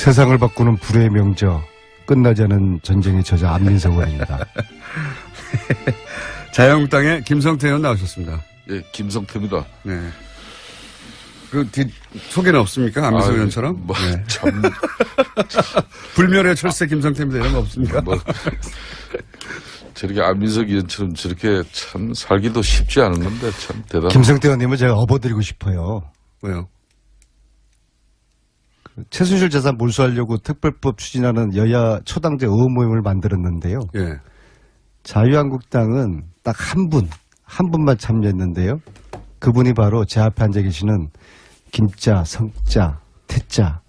세상을 바꾸는 불의 명저, 끝나지 않은 전쟁의 저자 안민석 의원입니다. 자유한국당의 김성태 의원 나오셨습니다. 예, 김성태입니다. 네. 그 소개는 없습니까? 안민석 의원처럼? 뭐, 네. 참. 불멸의 철새 김성태입니다. 이런 거 없습니까? 뭐, 저렇게 안민석 의원처럼 저렇게 참 살기도 쉽지 않은 건데 참 대단한. 김성태 의원님은 제가 업어드리고 싶어요. 왜요? 최순실 재산 몰수하려고 특별법 추진하는 여야 초당제 의원 모임을 만들었는데요. 예. 자유한국당은 딱 한 분만 참여했는데요. 그분이 바로 제 앞에 앉아 계시는 김자, 성자, 태자,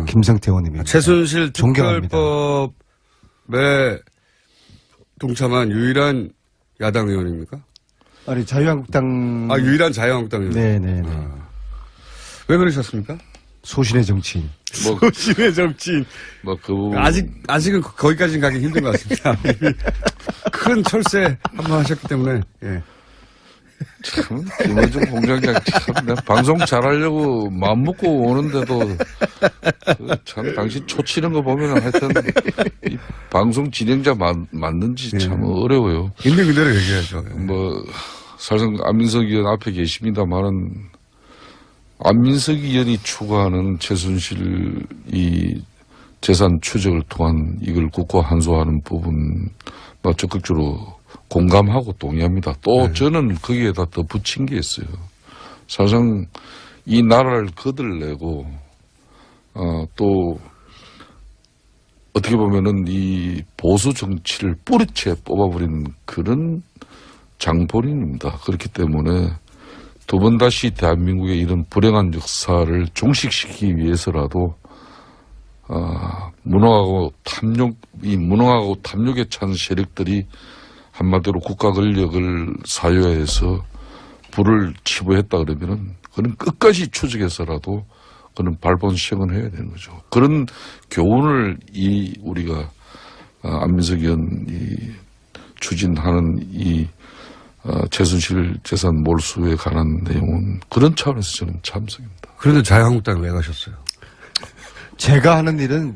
김성태 의원님입니다. 최순실 존경합니다. 특별법에 동참한 유일한 야당 의원입니까? 아니, 자유한국당. 유일한 자유한국당 의원. 네네네. 왜 그러셨습니까? 소신의 정치인. 소신의 정치인. 뭐, 그 부분. 아직은 거기까지는 가기 힘든 것 같습니다. 큰 철새 한번 하셨기 때문에, 예. 참, 김어준 공장장 참, 내가 방송 잘하려고 마음 먹고 오는데도, 참, 당신 초치는 거 보면 하여튼, 이 방송 진행자 맞는지 참 어려워요. 있는 그대로 얘기하죠. 뭐, 사실상 안민석 의원 앞에 계십니다만은, 안민석 의원이 추구하는 최순실 이 재산 추적을 통한 이걸 국고 한소화하는 부분, 뭐 적극적으로 공감하고 동의합니다. 또 저는 거기에다 더 붙인 게 있어요. 사실상 이 나라를 거들내고, 또 어떻게 보면은 이 보수 정치를 뿌리채 뽑아버린 그런 장본인입니다. 그렇기 때문에 두 번 다시 대한민국의 이런 불행한 역사를 종식시키기 위해서라도, 무능하고 탐욕에 찬 세력들이 한마디로 국가 권력을 사유화해서 불을 치부했다 그러면은, 그는 끝까지 추적해서라도 그는 발본 시행을 해야 되는 거죠. 그런 교훈을 우리가, 안민석 의원이 추진하는 최순실 재산 몰수에 관한 내용은 그런 차원에서 저는 참석입니다. 그런데 자유한국당 왜 가셨어요? 제가 하는 일은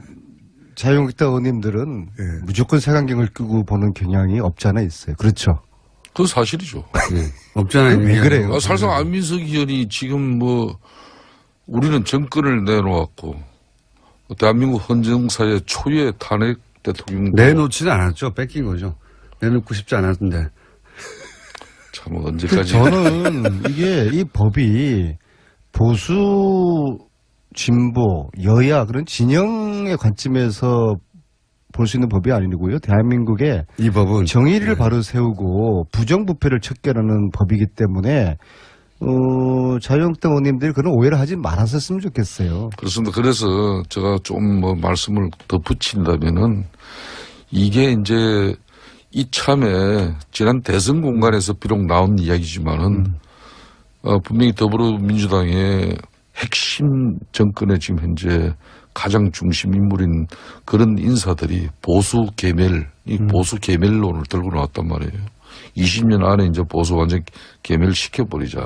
자유한국당 의원님들은 무조건 색안경을 끼고 보는 경향이 없지 않아 있어요. 그렇죠? 그건 사실이죠. 없잖아요. 왜 그래요? 사실상 안민석 의원이 지금 우리는 정권을 내놓았고, 대한민국 헌정사의 초유의 탄핵 대통령. 내놓지는 않았죠. 뺏긴 거죠. 내놓고 싶지 않았는데. 참 언제까지. 저는 이 법이 보수, 진보, 여야 그런 진영의 관점에서 볼 수 있는 법이 아니고요. 대한민국의 이 법은 정의를 바로 세우고 부정부패를 척결하는 법이기 때문에 자유한국당 의원님들이 그런 오해를 하지 말았었으면 좋겠어요. 그렇습니다. 그래서 제가 좀 말씀을 더 붙인다면은 이게 이제 이참에 지난 대선 공간에서 비록 나온 이야기지만은 분명히 더불어민주당의 핵심 정권의 지금 현재 가장 중심 인물인 그런 인사들이 보수 계멸론을 들고 나왔단 말이에요. 20년 안에 이제 보수 완전 계멸시켜버리자.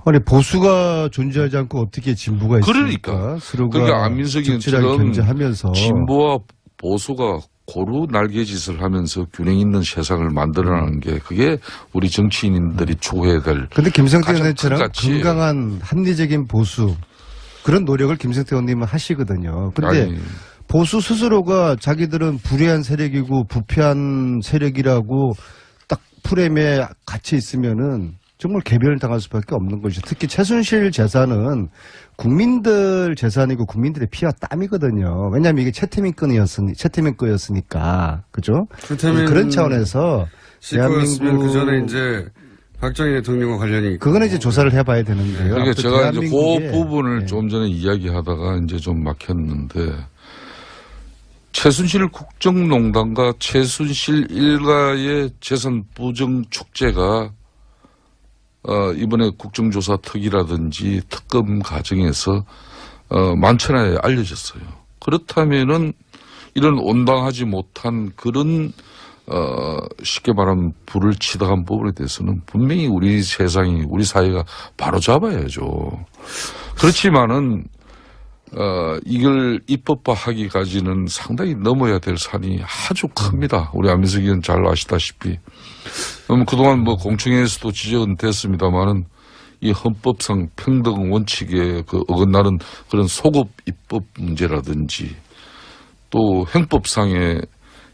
아니, 보수가 존재하지 않고 어떻게 진보가 있습니까? 그러니까. 서로가 그러니까 안민석 의원처럼 견제하면서 진보와 보수가 고루 날개짓을 하면서 균형 있는 세상을 만들어내는 게 그게 우리 정치인들이 추구해야 될. 근데 김성태 가장 의원처럼 큰 가치예요. 건강한 합리적인 보수 그런 노력을 김성태 의원님은 하시거든요. 그런데 보수 스스로가 자기들은 불의한 세력이고 부패한 세력이라고 딱 프레임에 갇혀 있으면은 정말 개별을 당할 수밖에 없는 것이죠. 특히 최순실 재산은 국민들 재산이고 국민들의 피와 땀이거든요. 왜냐하면 이게 최태민 거였으니까. 그죠? 그런 차원에서 대한민국 그 전에 이제 박정희 대통령과 관련이 그거는 이제 조사를 해봐야 되는데요. 그러니까 제가 이제 그 부분을 네. 좀 전에 이야기하다가 이제 좀 막혔는데 최순실 국정농단과 최순실 일가의 재산 부정 축제가 이번에 국정조사 특위라든지 특검 과정에서 만천하에 알려졌어요. 그렇다면은 이런 온당하지 못한 그런 쉽게 말하면 불을 치닫은 부분에 대해서는 분명히 우리 세상이 우리 사회가 바로 잡아야죠. 그렇지만은 이걸 입법화하기까지는 상당히 넘어야 될 산이 아주 큽니다. 우리 안민석 의원 잘 아시다시피. 그동안 뭐 공청회에서도 지적은 됐습니다만은 이 헌법상 평등 원칙에 어긋나는 그런 소급 입법 문제라든지 또 형법상의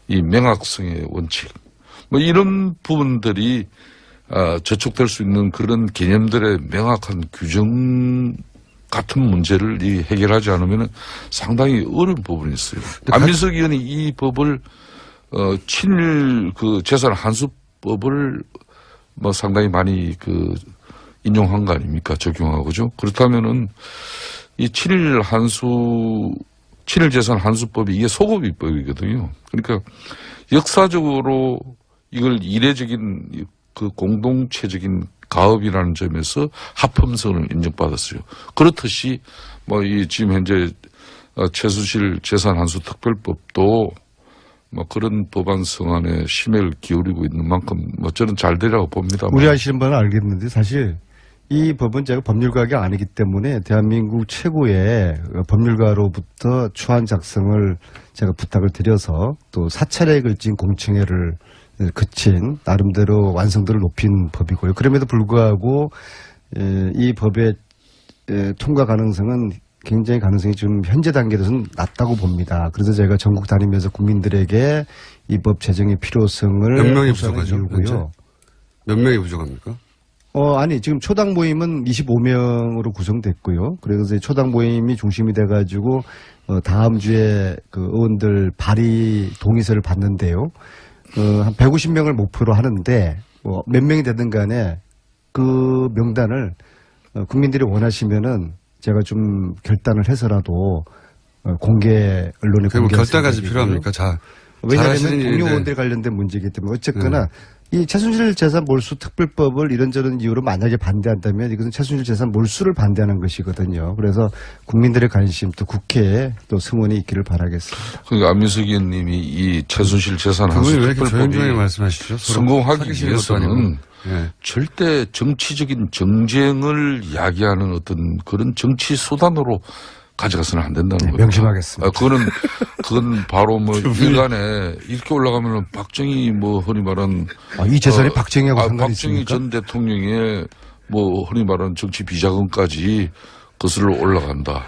이 명확성의 원칙 뭐 이런 부분들이 저촉될 수 있는 그런 개념들의 명확한 규정 같은 문제를 해결하지 않으면 상당히 어려운 부분이 있어요. 안민석 의원이 이 법을 친일 재산 환수법을 뭐 상당히 많이 인용한 거 아닙니까? 적용하고죠. 그렇다면은 이 친일 재산 환수법이 이게 소급 입법이거든요. 그러니까 역사적으로 이걸 이례적인 공동체적인 가업이라는 점에서 합헌성을 인정받았어요. 그렇듯이 뭐 지금 현재 최순실 재산 환수 특별법도 뭐 그런 법안 성안에 심혈을 기울이고 있는 만큼 뭐 저는 잘 되라고 봅니다. 우리 아시는 분은 알겠는데 사실 이 법은 제가 법률가가 아니기 때문에 대한민국 최고의 법률가로부터 초안 작성을 제가 부탁을 드려서 또 4차례에 걸친 공청회를 그친 나름대로 완성도를 높인 법이고요. 그럼에도 불구하고 이 법의 통과 가능성은 굉장히 가능성이 지금 현재 단계에서는 낮다고 봅니다. 그래서 제가 전국 다니면서 국민들에게 이 법 제정의 필요성을 몇 명이 부족하죠? 이유고요. 몇 명이 부족합니까? 아니 지금 초당 모임은 25명으로 구성됐고요. 그래서 초당 모임이 중심이 돼가지고 다음 주에 의원들 발의 동의서를 받는데요. 한 150명을 목표로 하는데 몇 명이 되든 간에 그 명단을 국민들이 원하시면은 제가 좀 결단을 해서라도 공개 언론에 그게 뭐 결단까지 필요합니까? 왜냐하면 동료 의원들 관련된 문제이기 때문에 어쨌거나 이 최순실 재산 몰수 특별법을 이런저런 이유로 만약에 반대한다면 이것은 최순실 재산 몰수를 반대하는 것이거든요. 그래서 국민들의 관심 또 국회에 또 승원이 있기를 바라겠습니다. 그러니까 안민석 의원님이 이 최순실 재산 환수 특별법이 말씀하시죠? 성공하기 위해서는 절대 정치적인 정쟁을 야기하는 어떤 그런 정치 수단으로 가져가서는 안 된다는 거예요. 명심하겠습니다. 그건 바로 뭐 일간에 이렇게 올라가면은 박정희 뭐 흔히 말하는 이 재산이 박정희하고 상관이 박정희 있습니까? 전 대통령의 뭐 흔히 말하는 정치 비자금까지 거슬러 올라간다.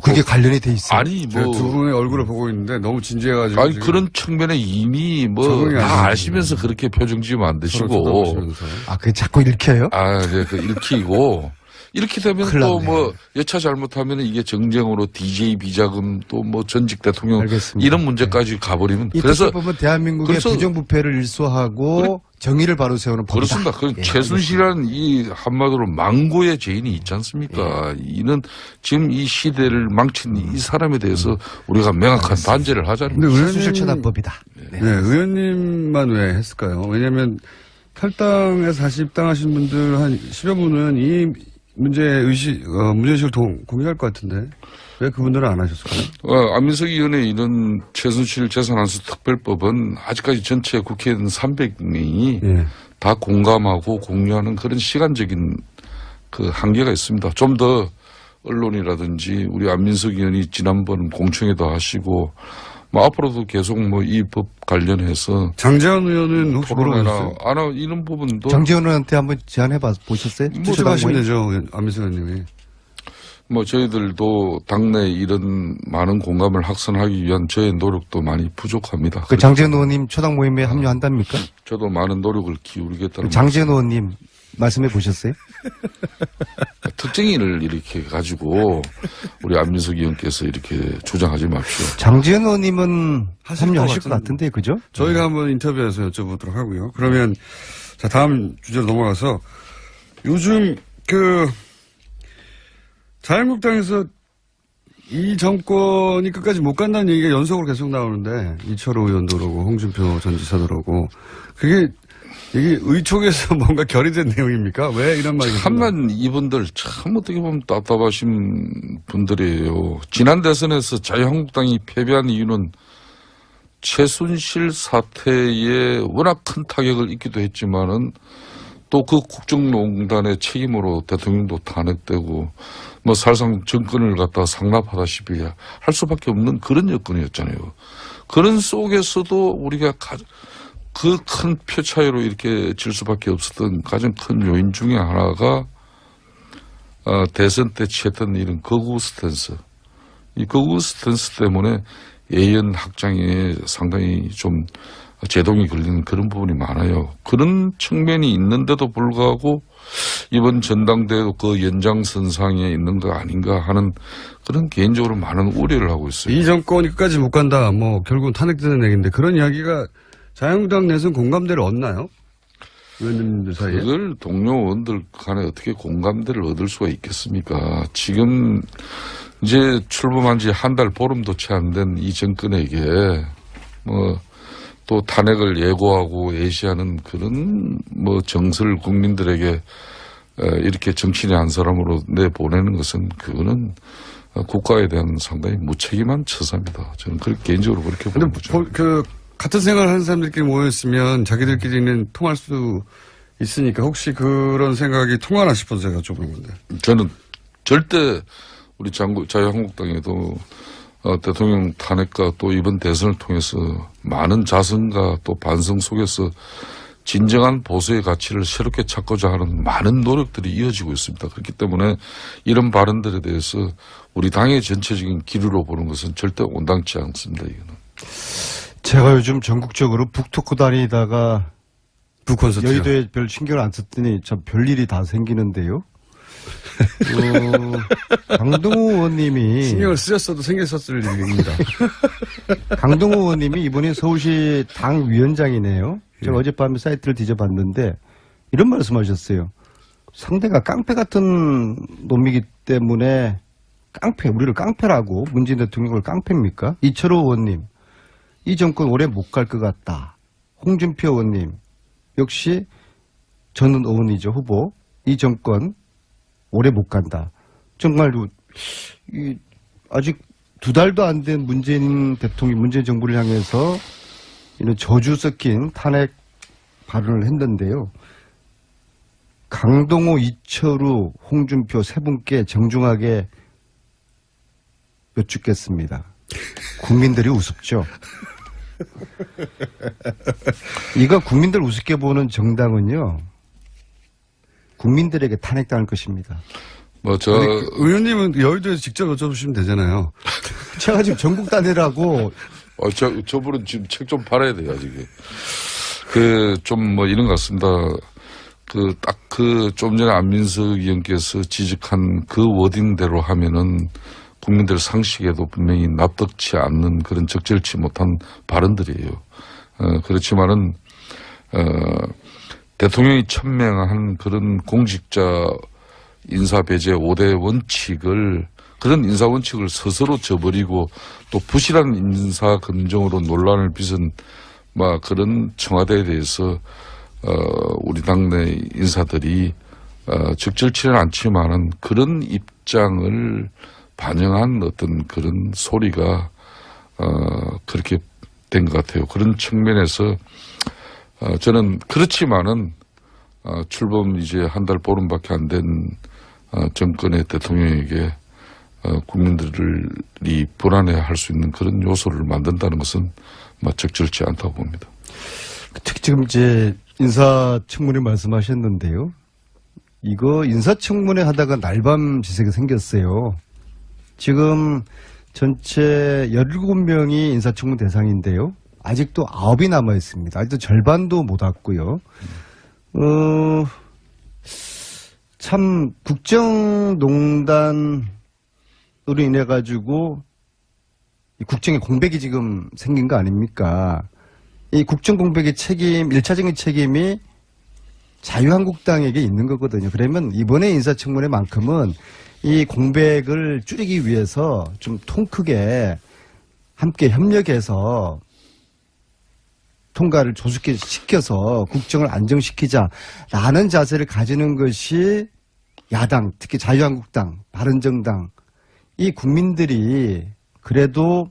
그게 관련이 돼 있어요. 아니 뭐 두 분의 얼굴을 보고 있는데 너무 진지해가지고. 아니 그런 측면에 이미 뭐 다 아시면서 그렇게 표정 지으면 안 되시고. 그게 자꾸 읽혀요? 읽히고. 이렇게 되면 또 뭐 여차 잘못하면 이게 정쟁으로 DJ 비자금 또 뭐 전직 대통령 알겠습니다. 이런 문제까지 가버리면 그래서 보면 대한민국의 부정부패를 일소하고 정의를 바로 세우는 법이다. 그렇습니다. 최순실이라는 이 한마디로 망고의 죄인이 있지 않습니까? 이는 지금 이 시대를 망친 이 사람에 대해서 우리가 명확한 반제를 하자는 거죠. 최순실 처단법이다. 의원님만 왜 했을까요? 왜냐하면 탈당해서 다시 입당하신 분들 한 10여 분은 이 문제의식을 공유할 것 같은데 왜 그분들은 안 하셨을까요? 안민석 의원의 이런 최순실 재산 환수 특별법은 아직까지 전체 국회의원 300명이 다 공감하고 공유하는 그런 시간적인 한계가 있습니다. 좀 더 언론이라든지 우리 안민석 의원이 지난번 공청회도 하시고 뭐 앞으로도 계속 뭐 이 법 관련해서 장제원 의원은 혹시 물어보셨어요? 이런 부분도 장제원 의원한테 한번 제안해 보셨어요? 추천하시면 되죠, 안민석 의원님이. 뭐 저희들도 당내 이런 많은 공감을 확산하기 위한 저의 노력도 많이 부족합니다. 장제원 의원님 초당 모임에 합류한답니까? 저도 많은 노력을 기울이겠다는. 장제원 의원님 말씀해 보셨어요? 특정인을 이렇게 가지고 우리 안민석 의원께서 이렇게 주장하지 마십시오. 장제원 의원님은 합류하실 것 같은데, 그죠? 저희가 한번 인터뷰에서 여쭤보도록 하고요. 그러면 자 다음 주제로 넘어가서 요즘 자유한국당에서 이 정권이 끝까지 못 간다는 얘기가 연속으로 계속 나오는데 이철호 의원도 그러고 홍준표 전 지사도 그러고 이게 의촉에서 뭔가 결의된 내용입니까? 왜 이런 말이 참만 이분들 참 어떻게 보면 답답하신 분들이에요. 지난 대선에서 자유한국당이 패배한 이유는 최순실 사태에 워낙 큰 타격을 입기도 했지만은 또 그 국정농단의 책임으로 대통령도 탄핵되고 뭐 사실상 정권을 갖다 상납하다시피 할 수밖에 없는 그런 여건이었잖아요. 그런 속에서도 우리가 그 큰 표 차이로 이렇게 질 수밖에 없었던 가장 큰 요인 중에 하나가 대선 때 취했던 이런 거구 스탠스. 이 거구 스탠스 때문에 예연 확장에 상당히 좀 제동이 걸리는 그런 부분이 많아요. 그런 측면이 있는데도 불구하고 이번 전당대회도 그 연장선상에 있는 거 아닌가 하는 그런 개인적으로 많은 우려를 하고 있어요. 이 정권이 끝까지 못 간다. 뭐 결국은 탄핵되는 얘기인데 그런 이야기가 자유한국당 내에서는 공감대를 얻나요? 의원님들 사이에? 그걸 동료 의원들 간에 어떻게 공감대를 얻을 수가 있겠습니까? 지금 이제 출범한 지 한 달 보름도 채 안 된 이 정권에게 뭐 또 탄핵을 예고하고 예시하는 그런 뭐 정서를 국민들에게 이렇게 정치인의 한 사람으로 내보내는 것은 그거는 국가에 대한 상당히 무책임한 처사입니다. 저는 개인적으로 그렇게 보는 거죠. 같은 생각을 하는 사람들끼리 모였으면 자기들끼리는 통할 수 있으니까 혹시 그런 생각이 통하나 싶어서 제가 여쭤보는 건데. 저는 절대 우리 자유한국당에도 대통령 탄핵과 또 이번 대선을 통해서 많은 자성과 또 반성 속에서 진정한 보수의 가치를 새롭게 찾고자 하는 많은 노력들이 이어지고 있습니다. 그렇기 때문에 이런 발언들에 대해서 우리 당의 전체적인 기류로 보는 것은 절대 온당치 않습니다. 이거는. 제가 요즘 전국적으로 북토크 다니다가 북콘서트 여의도에 별 신경을 안 썼더니 참 별일이 다 생기는데요. 강동우 의원님이 신경을 쓰셨어도 생겼었을 일입니다. 강동우 의원님이 이번에 서울시 당 위원장이네요. 제가 어젯밤에 사이트를 뒤져봤는데 이런 말씀하셨어요. 상대가 깡패 같은 놈이기 때문에 우리를 깡패라고 문재인 대통령을 깡패입니까? 이철호 의원님, 이 정권 오래 못 갈 것 같다. 홍준표 의원님, 역시 저는 의원이죠, 후보. 이 정권 오래 못 간다. 정말로 아직 2달도 안 된 문재인 대통령, 문재인 정부를 향해서 이런 저주 섞인 탄핵 발언을 했는데요. 강동호, 이철우, 홍준표 세 분께 정중하게 여쭙겠습니다. 국민들이 우습죠. 이거 국민들 우습게 보는 정당은요, 국민들에게 탄핵당할 것입니다. 의원님은 여의도에서 직접 여쭤보시면 되잖아요. 제가 지금 전국 단위라고. 저분은 지금 책 좀 팔아야 돼요, 아직. 좀 이런 것 같습니다. 좀 전에 안민석 의원께서 지적한 그 워딩대로 하면은 국민들 상식에도 분명히 납득치 않는 그런 적절치 못한 발언들이에요. 그렇지만은, 대통령이 천명한 그런 공직자 인사배제 5대 원칙을, 그런 인사 원칙을 스스로 저버리고 또 부실한 인사 검증으로 논란을 빚은 그런 청와대에 대해서 우리 당내 인사들이 적절치는 않지만은 그런 입장을 반영한 어떤 그런 소리가 그렇게 된 것 같아요. 그런 측면에서 저는 그렇지만은 출범 이제 한 달 보름밖에 안 된 정권의 대통령에게 국민들이 불안해할 수 있는 그런 요소를 만든다는 것은 적절치 않다고 봅니다. 특히 지금 이제 인사청문회 말씀하셨는데요. 이거 인사청문회 하다가 날밤지색이 생겼어요. 지금 전체 17명이 인사청문 대상인데요. 아직도 9이 남아 있습니다. 아직도 절반도 못 왔고요. 참 국정농단으로 인해 가지고 국정에 공백이 지금 생긴 거 아닙니까? 이 국정 공백의 책임, 1차적인 책임이 자유한국당에게 있는 거거든요. 그러면 이번에 인사청문회만큼은 이 공백을 줄이기 위해서 좀 통 크게 함께 협력해서 통과를 조속히 시켜서 국정을 안정시키자라는 자세를 가지는 것이 야당, 특히 자유한국당, 바른정당, 이 국민들이 그래도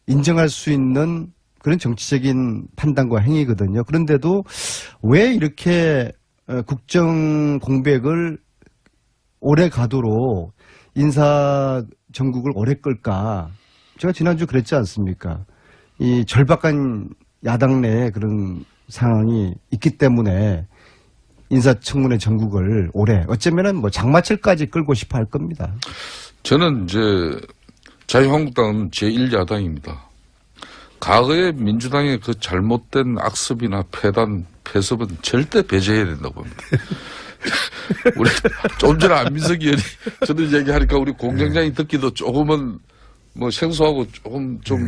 인정할 수 있는 그런 정치적인 판단과 행위거든요. 그런데도 왜 이렇게 국정 공백을 오래 가도록 인사 정국을 오래 끌까? 제가 지난주 그랬지 않습니까? 이 절박한 야당 내에 그런 상황이 있기 때문에 인사청문회 전국을 올해 어쩌면은 뭐 장마철까지 끌고 싶어 할 겁니다. 저는 이제 자유한국당은 제1야당입니다. 과거의 민주당의 그 잘못된 악습이나 폐습은 절대 배제해야 된다고 봅니다. 우리 좀 전에 안민석 의원이 저도 얘기하니까 우리 공장장이 듣기도 조금은 뭐 생소하고 조금 좀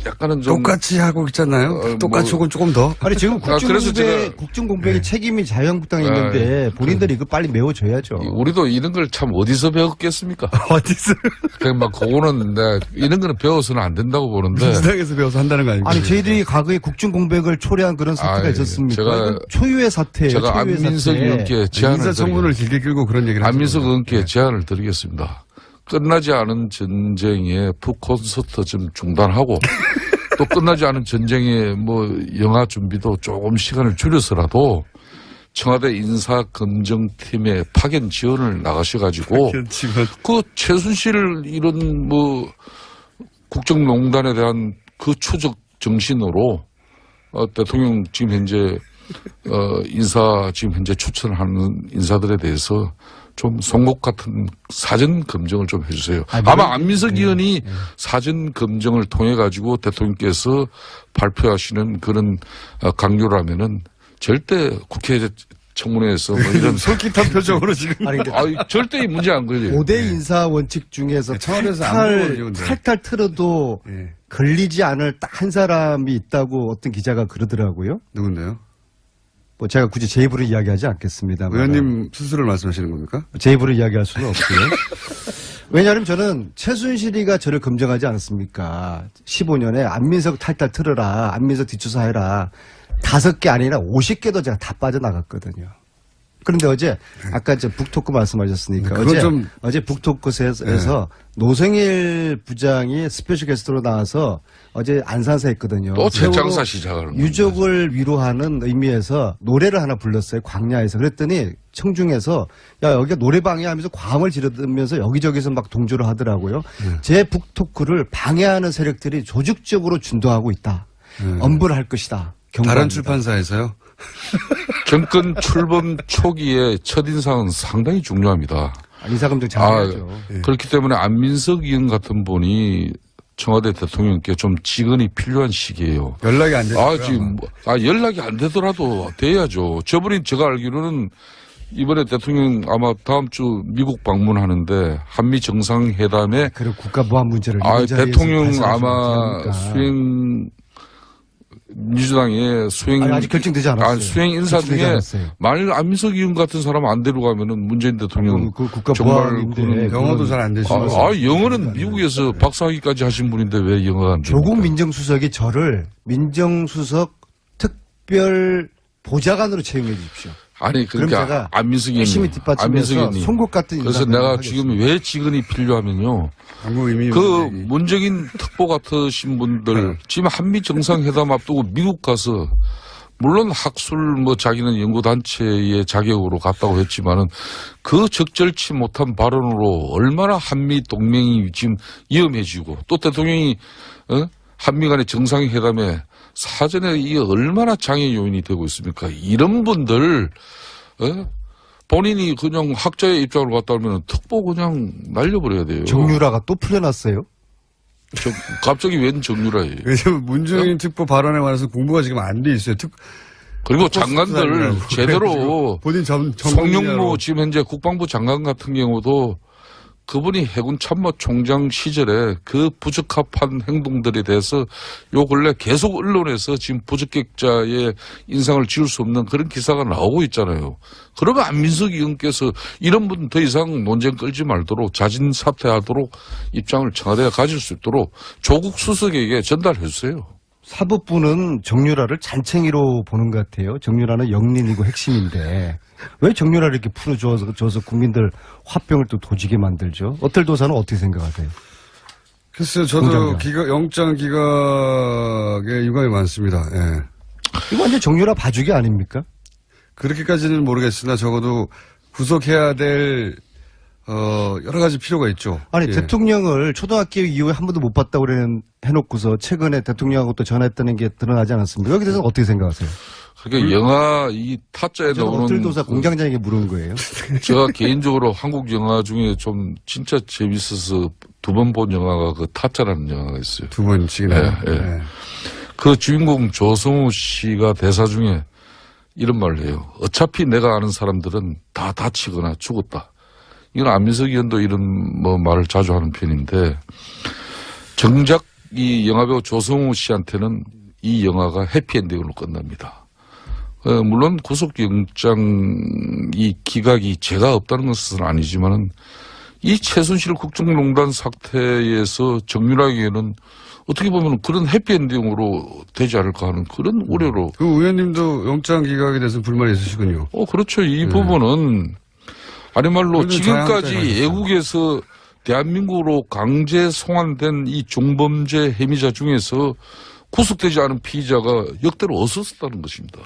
약간은 좀 똑같이 하고 있잖아요. 똑같이 혹은 조금 더. 아니 지금 그래서 제가 국정공백의 책임이 자유한국당에 있는데 본인들이 이거 빨리 메워줘야죠. 우리도 이런 걸 참 어디서 배웠겠습니까? 어디서? 그냥 막 그거는 이런 거는 배워서는 안 된다고 보는데. 민주당에서 배워서 한다는 거 아닙니까? 아니 저희들이 과거에 국정공백을 초래한 그런 사태가 있었습니까? 이건 초유의 사태예요. 제가 초유의 안민석 사태. 의원께 제안을 인사청문을 길게 끌고 그런 얘기를 안민석 하시는 의원께 거예요. 제안을 드리겠습니다. 끝나지 않은 전쟁의 푸콘서트 좀 중단하고 또 끝나지 않은 전쟁의 뭐 영화 준비도 조금 시간을 줄여서라도 청와대 인사검증팀에 파견 지원을 나가셔가지고 그 최순실 이런 뭐 국정농단에 대한 그 추적 정신으로 대통령 지금 현재 지금 현재 추천하는 인사들에 대해서 좀 송곳 같은 사전 검증을 좀 해주세요. 아마 안민석 의원이 사전 검증을 통해 가지고 대통령께서 발표하시는 그런 강요라면은 절대 국회 청문회에서 뭐 이런 솔깃한 표정으로 지금. 아니, 절대 문제 안 걸려요. 5대 인사 원칙 중에서 청와대에서 안 물어보는데. 탈탈 틀어도 예. 걸리지 않을 딱 한 사람이 있다고 어떤 기자가 그러더라고요. 누군데요? 뭐 제가 굳이 제 입으로 이야기하지 않겠습니다. 의원님 스스로를 말씀하시는 겁니까? 제 입으로 이야기할 수는 없고요. 왜냐하면 저는 최순실이가 저를 검증하지 않았습니까? 15년에 안민석 탈탈 틀어라, 안민석 뒷조사해라. 5개 아니라 50개도 제가 다 빠져나갔거든요. 그런데 어제 아까 저 북토크 말씀하셨으니까 어제 북토크에서 노성일 부장이 스페셜 게스트로 나와서 어제 안산사 했거든요. 또 재장사 시작을 유족을 위로하는 의미에서 노래를 하나 불렀어요. 광야에서. 그랬더니 청중에서 야 여기가 노래방이야 하면서 과음을 지르면서 여기저기서 막 동조를 하더라고요. 제 북토크를 방해하는 세력들이 조직적으로 준동하고 있다. 엄벌을 할 것이다. 경고합니다. 다른 출판사에서요? 정권 출범 초기에 첫인상은 상당히 중요합니다. 인사검증 잘해야죠. 그렇기 때문에 안민석 의원 같은 분이 청와대 대통령께 좀 직언이 필요한 시기예요. 연락이 안 되죠. 지금 연락이 안 되더라도 돼야죠. 저분이 제가 알기로는 이번에 대통령 아마 다음 주 미국 방문하는데 한미 정상회담에 그리고 국가보안 문제를 대통령 아마 민주당의 아직 결정되지 않았어요. 수행 인사 중에 만일 안민석 의원 같은 사람 안 데려가면은 문재인 대통령 정말 영어도 잘 안 되시면서 영어는 미국에서 박사학위까지 하신 분인데 왜 영어가 안 됩니까? 조국 민정수석이 저를 민정수석 특별 보좌관으로 채용해 주십시오. 아니 그러니까 안민석 의원님 열심히 뒷받침해서 송곳 같은 그래서 내가 지금 왜 직언이 필요하면요. 그 문재인 특보 같으신 분들 지금 한미 정상회담 앞두고 미국 가서 물론 학술 뭐 자기는 연구단체의 자격으로 갔다고 했지만은 그 적절치 못한 발언으로 얼마나 한미 동맹이 지금 위험해지고 또 대통령이 한미 간의 정상회담에 사전에 이게 얼마나 장애 요인이 되고 있습니까? 이런 분들 본인이 그냥 학자의 입장으로 갔다 오면 특보 그냥 날려버려야 돼요. 정유라가 또 풀려났어요? 갑자기 웬 정유라예요? 왜냐면 문재인 특보 발언에 관해서 공부가 지금 안 돼 있어요. 그리고 장관들 제대로 본인 송영무 지금 현재 국방부 장관 같은 경우도 그분이 해군 참모총장 시절에 그 부적합한 행동들에 대해서 요 근래 계속 언론에서 지금 부적격자의 인상을 지울 수 없는 그런 기사가 나오고 있잖아요. 그러면 안민석 의원께서 이런 분 더 이상 논쟁 끌지 말도록 자진 사퇴하도록 입장을 청와대가 가질 수 있도록 조국 수석에게 전달해 주세요. 사법부는 정유라를 잔챙이로 보는 것 같아요. 정유라는 영린이고 핵심인데 왜 정유라를 이렇게 풀어줘서 국민들 화병을 또 도지게 만들죠? 어떨 도사는 어떻게 생각하세요? 글쎄요, 저도 영장 기각에 유감이 많습니다. 예. 이거 완전 정유라 봐주기 아닙니까? 그렇게까지는 모르겠으나 적어도 구속해야 될 여러 가지 필요가 있죠. 아니 예. 대통령을 초등학교 이후에 한 번도 못 봤다고 해놓고서 최근에 대통령하고 또 전화했다는 게 드러나지 않았습니까? 여기 대해서 어떻게 생각하세요? 그러니까 영화 이 타짜에 나오는 어틀도사 공장장에게 물은 거예요. 제가 개인적으로 한국 영화 중에 좀 진짜 재밌어서 두 번 본 영화가 그 타짜라는 영화가 있어요. 두 번씩이나. 예, 예. 그 주인공 조성우 씨가 대사 중에 이런 말을 해요. 어차피 내가 아는 사람들은 다 다치거나 죽었다. 이건 안민석 의원도 이런 말을 자주 하는 편인데 정작 이 영화배우 조성우 씨한테는 이 영화가 해피엔딩으로 끝납니다. 물론 구속영장 이 기각이 죄가 없다는 것은 아니지만은 이 최순실 국정농단 사태에서 정유라에게는 어떻게 보면 그런 해피엔딩으로 되지 않을까 하는 그런 우려로. 그 의원님도 영장 기각에 대해서 불만이 있으시군요. 그렇죠. 이 부분은 아니 말로 지금까지 애국에서 대한민국으로 강제 송환된 이 중범죄 혐의자 중에서 구속되지 않은 피의자가 역대로 없었다는 것입니다.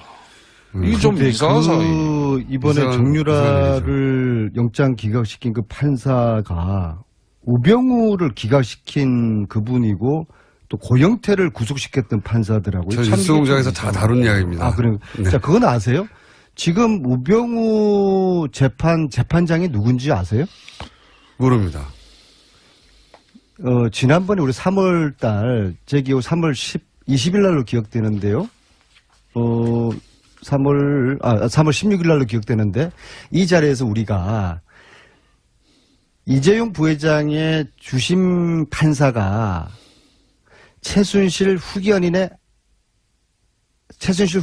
이게 좀 이상한 상황이에요. 이번에 정유라를 영장 기각시킨 그 판사가 우병우를 기각시킨 그분이고 또 고영태를 구속시켰던 판사더라고요. 저 뉴스공장에서 다 다룬 이야기입니다. 그래요. 네. 자, 그건 아세요? 지금 우병우 재판장이 누군지 아세요? 모릅니다. 지난번에 우리 3월 달, 제 기억 3월 20일 날로 기억되는데요. 3월 16일 날로 기억되는데 이 자리에서 우리가 이재용 부회장의 주심 판사가 최순실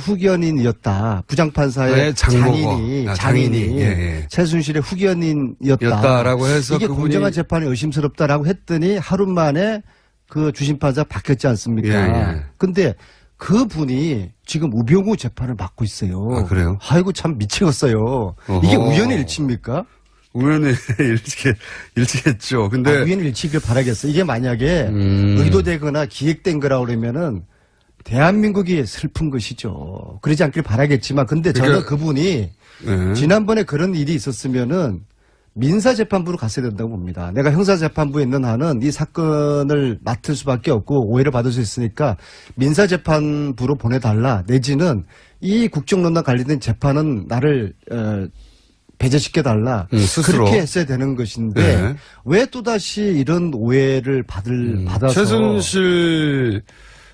후견인이었다. 부장판사의 네, 장인이 예. 최순실의 후견인이었다라고 해서 이게 공정한 재판이 의심스럽다라고 했더니 하루 만에 그 주심판사 바뀌었지 않습니까? 근데 그 분이 지금 우병우 재판을 맡고 있어요. 아, 그래요? 아이고 참 미치겠어요. 이게 우연의 일치입니까? 우연의 일치겠죠. 근데 우연의 일치길 바라겠어요. 이게 만약에 의도되거나 기획된 거라 그러면은 대한민국이 슬픈 것이죠. 그러지 않길 바라겠지만 근데 저는 그분이 지난번에 그런 일이 있었으면은 민사재판부로 갔어야 된다고 봅니다. 내가 형사재판부에 있는 한은 이 사건을 맡을 수밖에 없고 오해를 받을 수 있으니까 민사재판부로 보내달라. 내지는 이 국정농단 관련된 재판은 나를 배제시켜달라. 스스로. 그렇게 했어야 되는 것인데 왜 또다시 이런 오해를 받아서. 최순실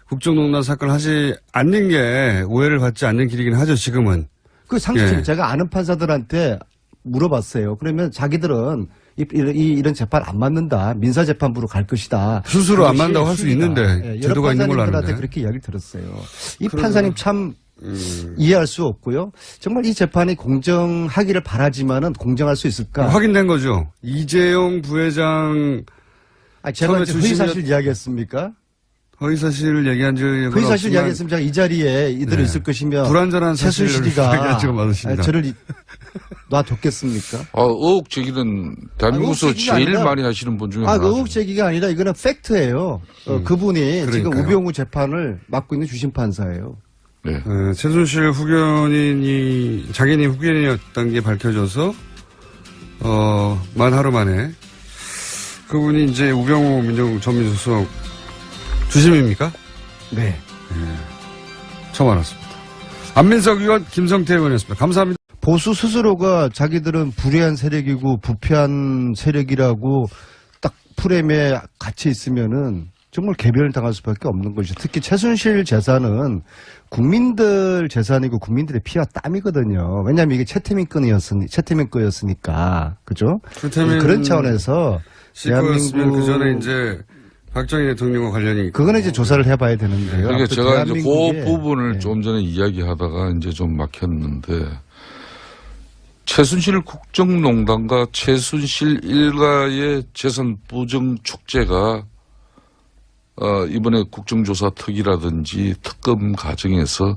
국정농단 사건을 하지 않는 게 오해를 받지 않는 길이긴 하죠. 지금은. 그 상식적으로 제가 아는 판사들한테 물어봤어요. 그러면 자기들은 이런 재판 안 맞는다. 민사재판부로 갈 것이다. 스스로 안 맞는다고 할 수 있는데 제도가 있는 걸로 아는데. 그렇게 이야기를 들었어요. 이 판사님 참 이해할 수 없고요. 정말 이 재판이 공정하기를 바라지만은 공정할 수 있을까? 확인된 거죠. 이재용 부회장. 제가 이제 허위사실 이야기했습니까? 허위사실을 얘기한 적이 허위사실 이야기했으면 제가 이 자리에 이대로 있을 것이면 불완전한 사실을 얘기한 적은 많으십니다. 저를 놔뒀겠습니까? 의혹 제기는 대한민국에서 제일 많이 하시는 분 중에 하나. 의혹 제기가 아니라 이거는 팩트예요. 그분이 그러니까요. 지금 우병우 재판을 맡고 있는 주심 판사예요. 네. 최순실 자기니 후견인이었던 게 밝혀져서 만 하루 만에 그분이 이제 우병우 전민수석 주심입니까? 네. 처음 알았습니다. 안민석 의원, 김성태 의원이었습니다. 감사합니다. 보수 스스로가 자기들은 불의한 세력이고 부패한 세력이라고 딱 프레임에 갇혀 있으면은 정말 개변을 당할 수밖에 없는 것이죠. 특히 최순실 재산은 국민들 재산이고 국민들의 피와 땀이거든요. 왜냐하면 이게 채태민 거였으니까. 그죠? 그런 차원에서 대한민국 그 전에 이제 박정희 대통령과 관련이 그거는 이제 조사를 해봐야 되는데요. 그러니까 제가 이제 그 부분을 좀 전에 이야기하다가 이제 좀 막혔는데 최순실 국정농단과 최순실 일가의 재산 부정 축제가 이번에 국정조사 특위라든지 특검 과정에서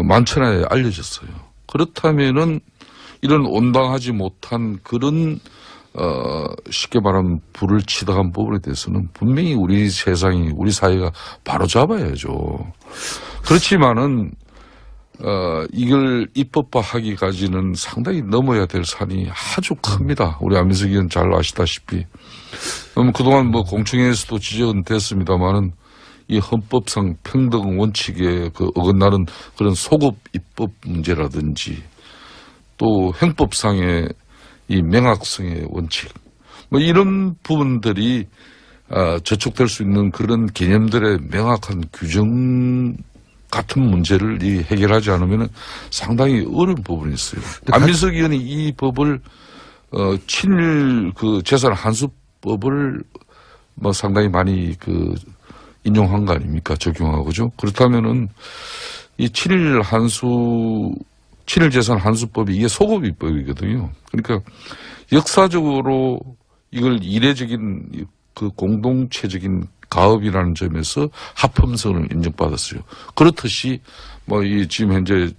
만천하에 알려졌어요. 그렇다면은 이런 온당하지 못한 그런 쉽게 말하면 불을 치닫은 부분에 대해서는 분명히 우리 세상이 우리 사회가 바로 잡아야죠. 그렇지만은 이걸 입법화하기까지는 상당히 넘어야 될 산이 아주 큽니다. 우리 안민석 의원 잘 아시다시피. 그동안 뭐 공청회에서도 지적은 됐습니다만은 이 헌법상 평등 원칙에 그 어긋나는 그런 소급 입법 문제라든지 또 형법상의 이 명확성의 원칙 뭐 이런 부분들이 저촉될 수 있는 그런 개념들의 명확한 규정 같은 문제를 해결하지 않으면 상당히 어려운 부분이 있어요. 안민석 의원이 이 법을 친일 그 재산 환수법을 뭐 상당히 많이 인용한 거 아닙니까? 적용하고 그죠? 그렇다면은 이 친일 재산 환수법이 이게 소급 입법이거든요. 그러니까 역사적으로 이걸 이례적인 그 공동체적인 가업이라는 점에서 합헌성을 인정받았어요. 그렇듯이 뭐 이 지금 현재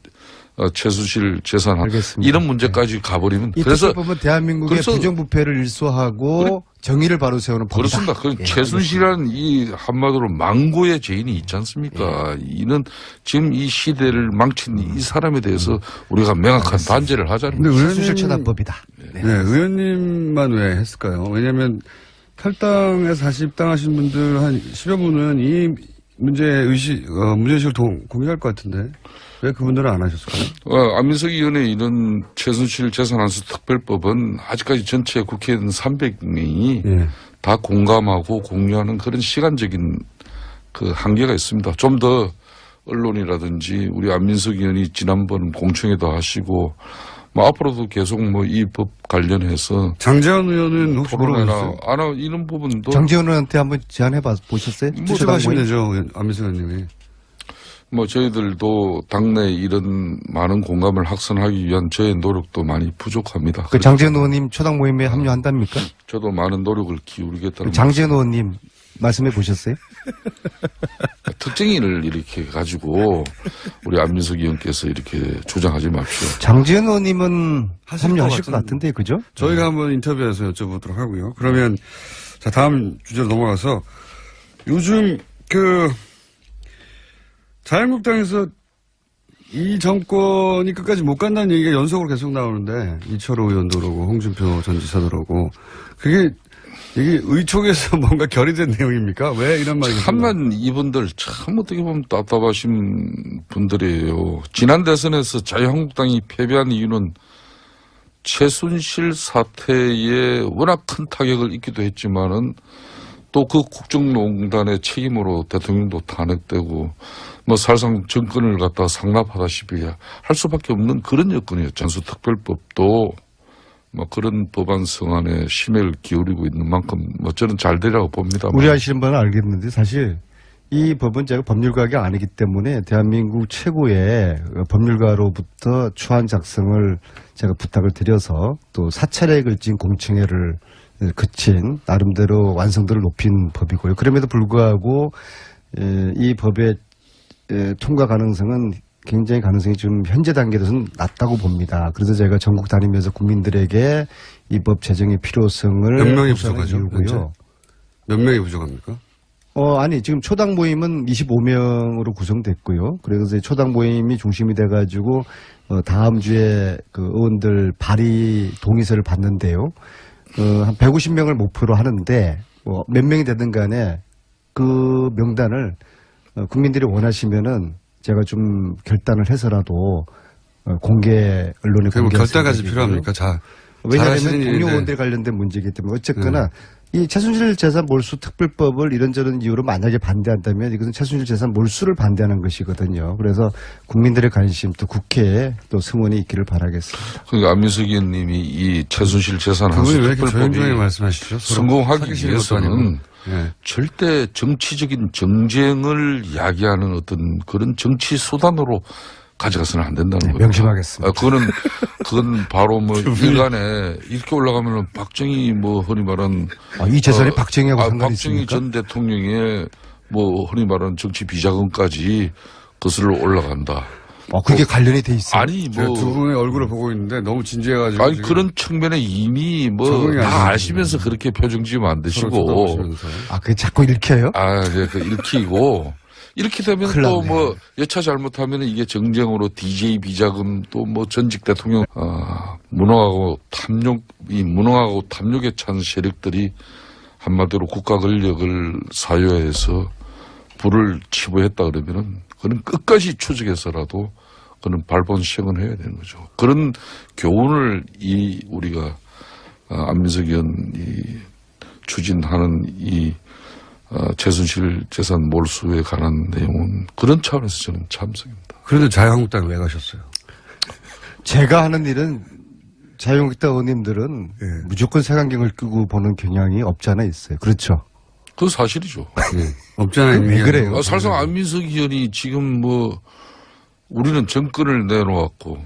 최순실 재산 알겠습니다. 이런 문제까지 가버리면 이 그래서 특별법은 대한민국의 그래서 부정부패를 일소하고 정의를 바로 세우는 법이다. 그렇습니다. 그 예, 최순실이라는 이 한마디로 망고의 죄인이 있지 않습니까? 이는 지금 이 시대를 망친 이 사람에 대해서 우리가 명확한 반제를 하자는 근데 거죠. 최순실 처단법이다. 네, 의원님만 왜 했을까요? 왜냐하면 탈당해서 다시 입당하신 분들 한 10여 분은 이 문제의식을 공유할 것 같은데 왜 그분들은 안 하셨을까요? 안민석 의원의 이런 최순실 재산환수 특별법은 아직까지 전체 국회의원 300명이 예. 다 공감하고 공유하는 그런 시간적인 그 한계가 있습니다. 좀 더 언론이라든지 우리 안민석 의원이 지난번 공청회도 하시고 뭐 앞으로도 계속 뭐 이 법 관련해서 장재원 의원은 혹시 토론회나 이런 부분도 장재원 의원한테 한번 제안해 보셨어요? 뭐 하시면 되죠. 안민석 의원님이. 뭐 저희들도 당내 이런 많은 공감을 확산하기 위한 저의 노력도 많이 부족합니다. 그 장재원 의원님 초당 모임에 합류한답니까? 저도 많은 노력을 기울이겠다는 장재원 의원님 말씀해 보셨어요? 특정인을 이렇게 가지고 우리 안민석 의원께서 이렇게 주장하지 마십시오. 장재원 의원님은 하실 합류하실 것 것 같은데, 그죠? 저희가 한번 인터뷰에서 여쭤보도록 하고요. 그러면 자 다음 주제로 넘어가서 요즘 자유한국당에서 이 정권이 끝까지 못 간다는 얘기가 연속으로 계속 나오는데 이철호 의원도 그러고 홍준표 전 지사도 그러고 이게 의촉에서 뭔가 결의된 내용입니까? 왜 이런 말이 참만 이분들 참 어떻게 보면 답답하신 분들이에요. 지난 대선에서 자유한국당이 패배한 이유는 최순실 사태에 워낙 큰 타격을 입기도 했지만은 또 그 국정농단의 책임으로 대통령도 탄핵되고 뭐 사실상 정권을 갖다 상납하다시피 할 수밖에 없는 그런 여건이에요. 전수특별법도 뭐 그런 법안 성안에 심혈을 기울이고 있는 만큼 뭐 저는 잘 되라고 봅니다. 우리 아시는 분은 알겠는데 사실 이 법은 제가 법률가가 아니기 때문에 대한민국 최고의 법률가로부터 초안 작성을 제가 부탁을 드려서 또 사찰에 걸친 공청회를 그친 나름대로 완성도를 높인 법이고요. 그럼에도 불구하고 이 법의 통과 가능성은 굉장히 가능성이 좀 현재 단계에서는 낮다고 봅니다. 그래서 제가 전국 다니면서 국민들에게 이 법 제정의 필요성을 몇 명이 호소하는 부족하죠? 이유고요. 몇 명이 부족합니까? 아니 지금 초당 모임은 25명으로 구성됐고요. 그래서 이제 초당 모임이 중심이 돼가지고 다음 주에 그 의원들 발의 동의서를 받는데요. 한 150명을 목표로 하는데 뭐 몇 명이 되든 간에 그 명단을 국민들이 원하시면은 제가 좀 결단을 해서라도 공개 언론에 그럼 공개할 결단까지 생각이고요. 필요합니까? 왜냐하면 잘하시는 동료 일인데. 의원들 관련된 문제이기 때문에 어쨌거나 이 최순실 재산 몰수 특별법을 이런저런 이유로 만약에 반대한다면 이것은 최순실 재산 몰수를 반대하는 것이거든요. 그래서 국민들의 관심 또 국회에 또 승원이 있기를 바라겠습니다. 그러니까 안민석 의원님이 이 최순실 재산 그분이 환수 왜 이렇게 조용조용히 특별법이 말씀하시죠? 성공하기 사귀시는 것도 아니고. 위해서는 예. 절대 정치적인 정쟁을 야기하는 어떤 그런 정치 수단으로 가져가서는 안 된다는 거예요. 명심하겠습니다. 그건 바로 뭐 일간에 이렇게 올라가면은 박정희 뭐 흔히 말한 이 재산이 박정희하고 상관이 박정희 있습니까? 전 대통령의 뭐 흔히 말하는 정치 비자금까지 거슬러 올라간다. 그게 관련이 돼 있어요. 아니 제가 뭐 두 분의 얼굴을 보고 있는데 너무 진지해가지고 아니 지금 그런 측면에 이미 뭐 적응이 안 다 되는군요. 아시면서 그렇게 표정 지으면 안 서로 되시고 쳐다보시면서. 그게 자꾸 읽혀요? 그 읽히고 이렇게 되면 큰일 또 났네. 뭐 여차 잘못하면 이게 정쟁으로 DJ 비자금 또 뭐 전직 대통령 무능하고 탐욕에 찬 세력들이 한마디로 국가 권력을 사유해서 불을 치부했다 그러면은 그는 끝까지 추적해서라도 그는 발본 시행을 해야 되는 거죠. 그런 교훈을 우리가 안민석 의원이 추진하는 최순실 재산 몰수에 관한 내용은 그런 차원에서 저는 참석입니다. 그런데 자유한국당 왜 가셨어요? 제가 하는 일은 자유한국당 의원님들은 예. 무조건 색안경을 끼고 보는 경향이 없지 않아 있어요. 그렇죠. 그건 사실이죠. 없잖아요. 왜 그래요? 사실상 안민석 의원이 지금 우리는 정권을 내놓았고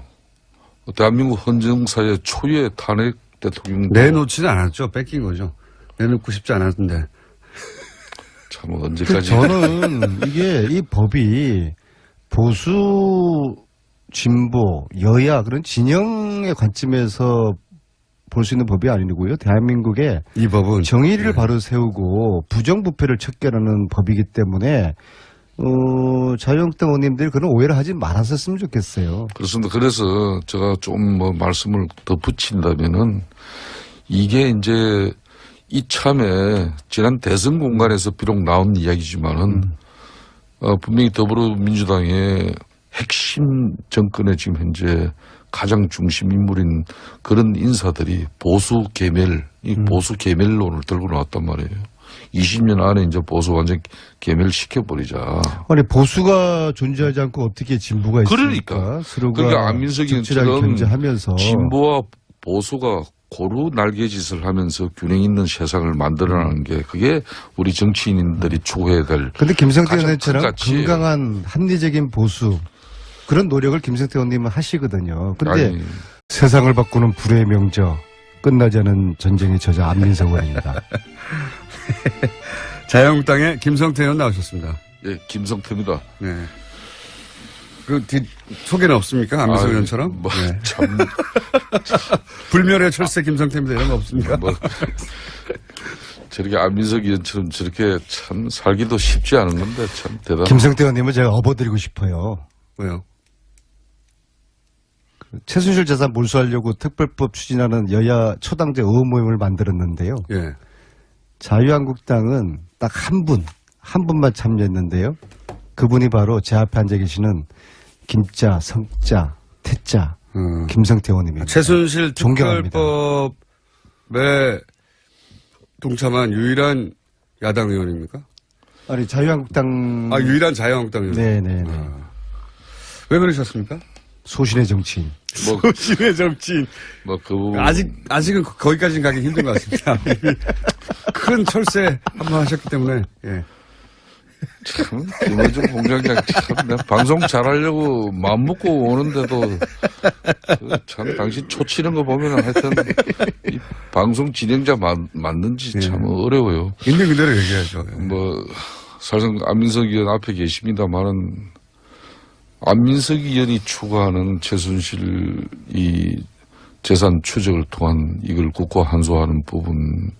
대한민국 헌정사의 초유의 탄핵 대통령 내놓지는 않았죠. 뺏긴 거죠. 내놓고 싶지 않았는데. 참 언제까지 저는 이게 이 법이 보수, 진보, 여야 그런 진영의 관점에서 볼 수 있는 법이 아니고요. 대한민국의 이 법은 정의를 바로 세우고 부정부패를 척결하는 법이기 때문에 자유한국당 의원님들이 그런 오해를 하지 말았었으면 좋겠어요. 그렇습니다. 그래서 제가 좀 말씀을 더 붙인다면은 이게 이제 이참에 지난 대선 공간에서 비록 나온 이야기지만은 분명히 더불어민주당의 핵심 정권의 지금 현재 가장 중심 인물인 그런 인사들이 보수 계멸론을 들고 나왔단 말이에요. 20년 안에 이제 보수 완전 계멸시켜버리자. 아니 보수가 존재하지 않고 어떻게 진보가 있습니까? 그러니까. 서로가 그러니까 안민석 적절하게 의원처럼 견제하면서 진보와 보수가 고루 날개짓을 하면서 균형 있는 세상을 만들어내는 게 그게 우리 정치인들이 추구해야 될 근데 김성태 가장 의원처럼 큰 가치예요. 건강한 합리적인 보수 그런 노력을 김성태 의원님은 하시거든요. 근데 아니, 세상을 바꾸는 불의 명저 끝나지 않은 전쟁의 저자 안민석 의원입니다. 자유한국당의 김성태 의원 나오셨습니다. 예, 김성태입니다. 네. 그 소개는 없습니까? 안민석 의원처럼? 네. 참, 불멸의 철새 김성태입니다. 이런 거 없습니까? 저렇게 안민석 의원처럼 저렇게 참 살기도 쉽지 않은 건데 참 대단. 김성태 의원님은 제가 업어드리고 싶어요. 왜요? 최순실 재산 몰수하려고 특별법 추진하는 여야 초당제 의원 모임을 만들었는데요. 예. 자유한국당은 딱 한 분만 참여했는데요. 그분이 바로 제 앞에 앉아 계시는 김자, 성자, 태자, 김성태 의원님입니다. 최순실 존경합니다. 특별법에 동참한 유일한 야당 의원입니까? 아니 자유한국당 유일한 자유한국당 의원. 네네네. 왜 그러셨습니까? 소신의 정치인. 소신의 정치인. 그 부분 아직은 거기까지는 가기 힘든 것 같습니다. 큰 철새 한번 하셨기 때문에. 예. 참 김어준 공장장 참 내가 방송 잘하려고 마음 먹고 오는데도 참 당신 초치는 거 보면 하여튼 이 방송 진행자 맞는지 참 어려워요. 있는 그대로 얘기하죠. 사실상 안민석 의원 앞에 계십니다만은 안민석 의원이 추구하는 최순실 이 재산 추적을 통한 이걸 국가 환수하는 부분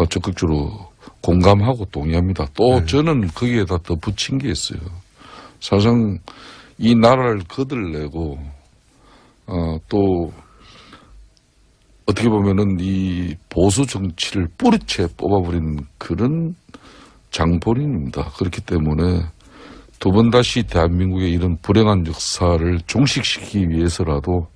적극적으로 공감하고 동의합니다. 또 저는 거기에다 더 붙인 게 있어요. 사실상 이 나라를 거들내고 또 어떻게 보면은 이 보수 정치를 뿌리채 뽑아버린 그런 장본인입니다. 그렇기 때문에 두 번 다시 대한민국의 이런 불행한 역사를 종식시키기 위해서라도